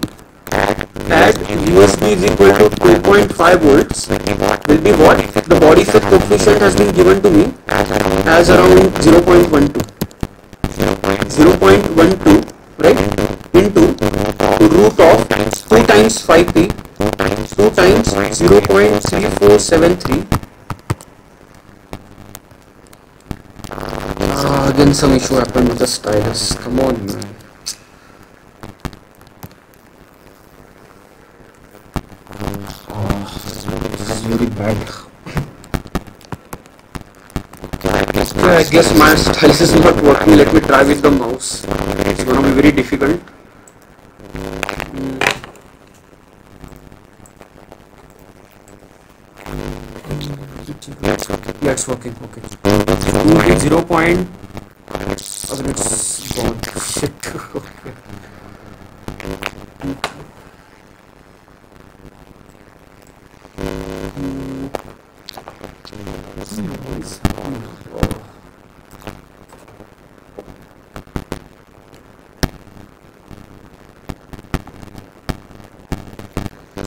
at USB is equal to 2.5 volts will be what? The body effect coefficient has been given to me as around 0.12, right, into root of 2 times 5p, 2 times 0.3473. Again some issue happened with the stylus. Come on, man. This is very bad. Okay, I guess my stylus is not working. Let me try with the mouse. It's going to be very difficult. Yeah, it's working. Okay. 0 point. Oh, it's gone. Shit. Okay.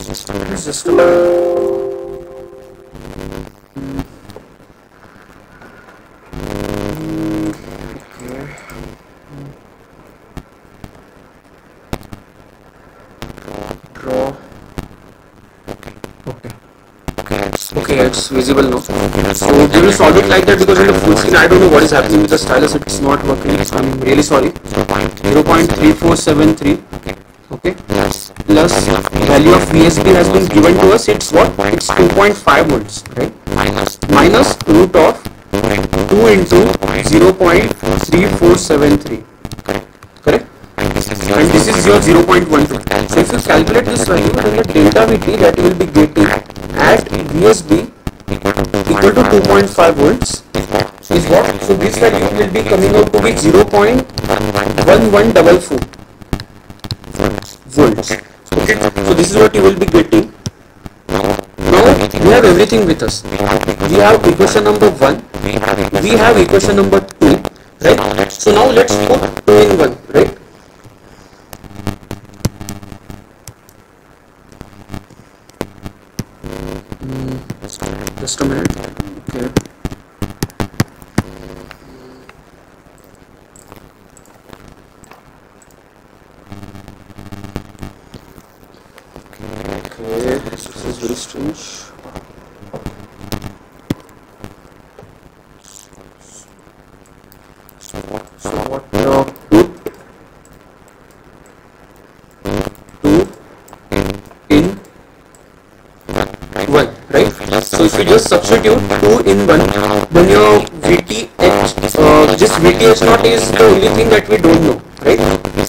Just Okay, it's visible now. So we will solve it like that, because in the full screen I don't know what is happening with the stylus. It's not working. I'm really sorry. 0.3473. Okay. Plus value of VSB has been given to us. It's what? It's 2.5 volts, right? Minus root of 2 into 0.3473. Correct? And this is your 0.12. So if you calculate this value, then the delta VT that you will be getting at VSB equal to 2.5 volts is what? So this value will be coming out to be 0.1144 volts. Okay, so this is what you will be getting. Now we have everything with us. We have equation number 1, we have equation number 2, right? So now let's put 2 in 1, right? Just a minute. Okay. Okay, this is very strange. So what put 2 in 1, right? So if you just substitute 2 in 1, then your VTH, this VTH naught is the only thing that we don't know, right?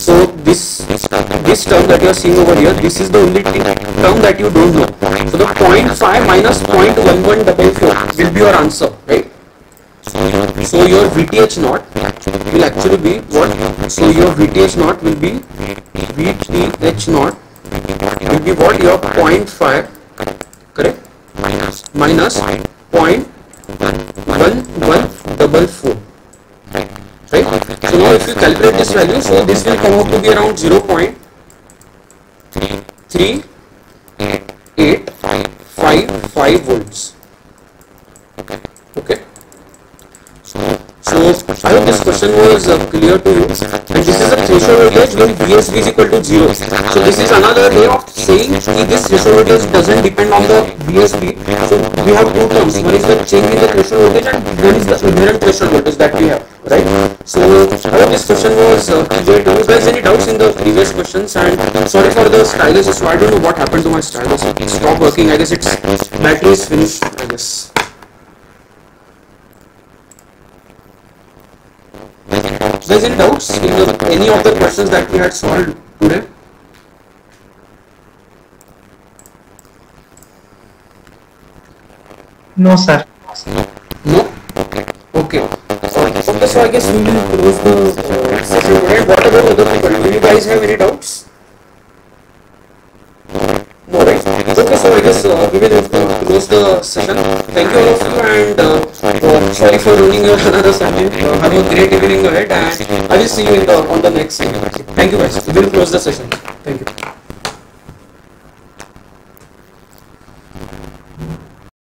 So this term that you are seeing over here, this is the only term that you don't know. So the 0.5 minus 0.1144 will be your answer, right? So your VTH naught will actually be what? So your VTH naught will be VTH naught will be what? Your 0.5, correct? Minus 0.1144, right? So now if you calculate this value, so this will come out to be around 0.3855 volts. Okay. So I hope this question was clear to you, and this is a threshold voltage when VSB is equal to 0. So this is another way of saying that this threshold voltage doesn't depend on the VSB. So we have two terms, one is the change in the threshold voltage and one is the inherent threshold voltage that we have, right? So I hope this question was clear to you. If there is any doubts in the previous questions, and sorry for the stylus issue, I don't know what happened to my stylus, it stopped working, I guess its battery is finished, I guess. If there is any doubts in any of the questions that we had solved today? No, sir. No? Okay. Okay, so I guess we will close the session today. What about other people? Do you guys have any doubts? No, right? Okay, so I guess we will have to close the session. Thank you all of you, and sorry for ruining your another session. Have a great evening ahead, and I will see you on the next session. Thank you guys. We will close the session.